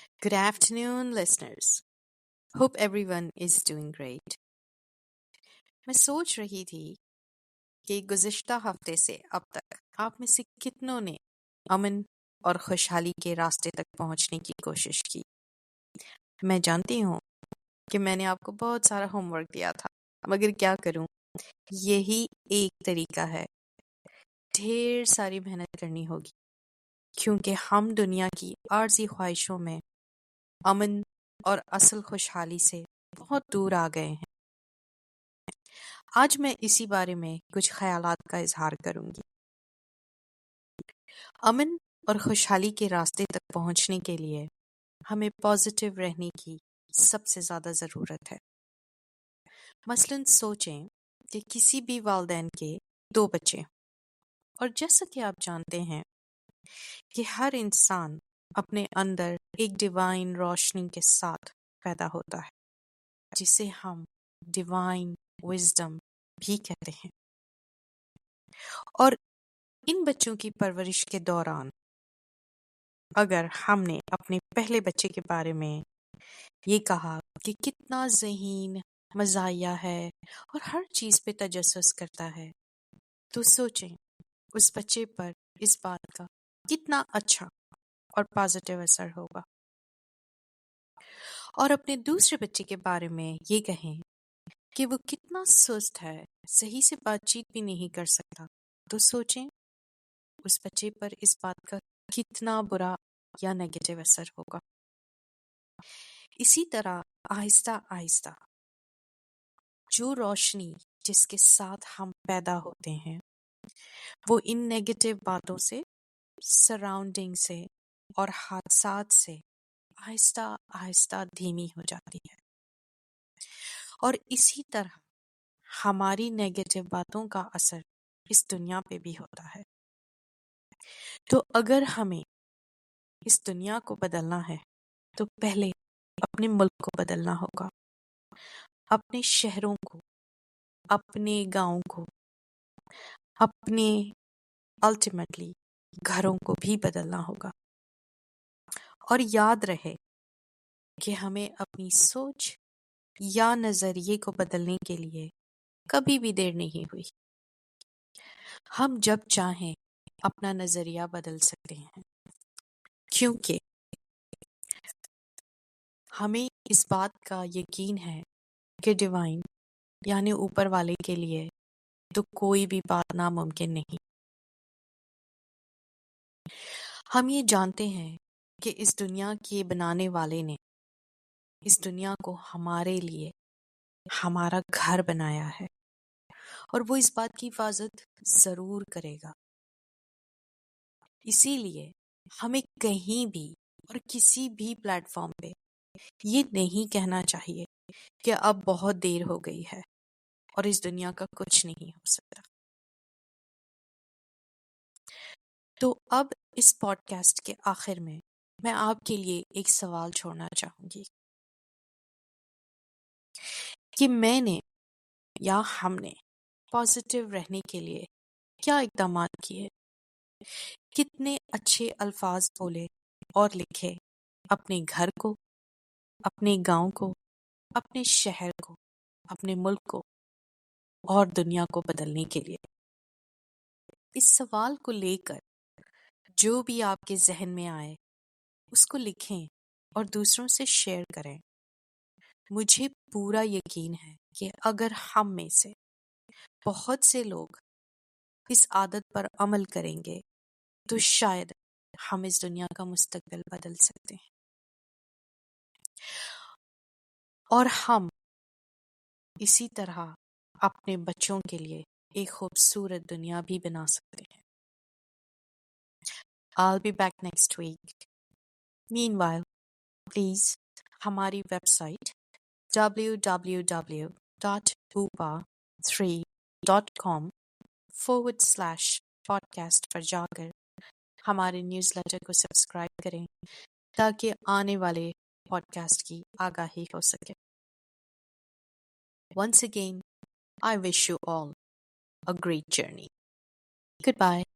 Good afternoon, listeners. Hope everyone is doing great. मैं सोच रही थी कि गुज़िश्ता हफ्ते से अब तक आप में से कितनों ने अमन और खुशहाली के रास्ते तक पहुंचने की कोशिश की। मैं जानती हूँ कि मैंने आपको बहुत सारा होमवर्क दिया था, मगर क्या करूँ, यही एक तरीका है। ढेर सारी मेहनत करनी होगी, क्योंकि हम दुनिया की आर्ज़ी ख्वाहिशों में अमन और असल खुशहाली से बहुत दूर आ गए हैं। आज मैं इसी बारे में कुछ ख्यालात का इजहार करूंगी। अमन और खुशहाली के रास्ते तक पहुंचने के लिए हमें पॉजिटिव रहने की सबसे ज़्यादा ज़रूरत है। मसलन सोचें कि किसी भी वालिदैन के 2 बच्चे, और जैसा कि आप जानते हैं कि हर इंसान अपने अंदर एक डिवाइन रोशनी के साथ पैदा होता है, जिसे हम डिवाइन विजडम भी कहते हैं। और इन बच्चों की परवरिश के दौरान अगर हमने अपने पहले बच्चे के बारे में ये कहा कि कितना ज़हीन, मज़ाहिया है और हर चीज़ पे तजस्सुस करता है, तो सोचें उस बच्चे पर इस बात का कितना अच्छा और पॉजिटिव असर होगा। और अपने दूसरे बच्चे के बारे में ये कहें कि वो कितना सुस्त है, सही से बातचीत भी नहीं कर सकता, तो सोचें उस बच्चे पर इस बात का कितना बुरा या नेगेटिव असर होगा। इसी तरह आहिस्ता आहिस्ता जो रोशनी जिसके साथ हम पैदा होते हैं, वो इन नेगेटिव बातों से, सराउंडिंग से और हादसात से आहिस्ता आहिस्ता धीमी हो जाती है। और इसी तरह हमारी नेगेटिव बातों का असर इस दुनिया पे भी होता है। तो अगर हमें इस दुनिया को बदलना है, तो पहले अपने मुल्क को बदलना होगा, अपने शहरों को, अपने गाँव को, अपने अल्टीमेटली घरों को भी बदलना होगा। और याद रहे कि हमें अपनी सोच या नज़रिए को बदलने के लिए कभी भी देर नहीं हुई। हम जब चाहें अपना नज़रिया बदल सकते हैं, क्योंकि हमें इस बात का यकीन है कि डिवाइन यानी ऊपर वाले के लिए तो कोई भी बात नामुमकिन नहीं। हम ये जानते हैं कि इस दुनिया के बनाने वाले ने इस दुनिया को हमारे लिए हमारा घर बनाया है, और वो इस बात की हिफाजत जरूर करेगा। इसीलिए हमें कहीं भी और किसी भी प्लेटफॉर्म पे ये नहीं कहना चाहिए कि अब बहुत देर हो गई है और इस दुनिया का कुछ नहीं हो सकता। तो अब इस पॉडकास्ट के आखिर में मैं आपके लिए एक सवाल छोड़ना चाहूंगी कि मैंने या हमने पॉजिटिव रहने के लिए क्या इक़दाम किए, कितने अच्छे अल्फाज बोले और लिखे अपने घर को, अपने गांव को, अपने शहर को, अपने मुल्क को और दुनिया को बदलने के लिए। इस सवाल को लेकर जो भी आपके जहन में आए उसको लिखें और दूसरों से शेयर करें। मुझे पूरा यकीन है कि अगर हम में से बहुत से लोग इस आदत पर अमल करेंगे तो शायद हम इस दुनिया का मुस्तकबिल बदल सकते हैं और हम इसी तरह अपने बच्चों के लिए एक खूबसूरत दुनिया भी बना सकते हैं। I'll be back next week. Meanwhile, please हमारी वेबसाइट www.upa3.com/podcast पर जाकर हमारे न्यूज़लेटर को सब्सक्राइब करें ताकि आने वाले पॉडकास्ट की आगाही हो सके। Once again, I wish you all a great journey. Goodbye.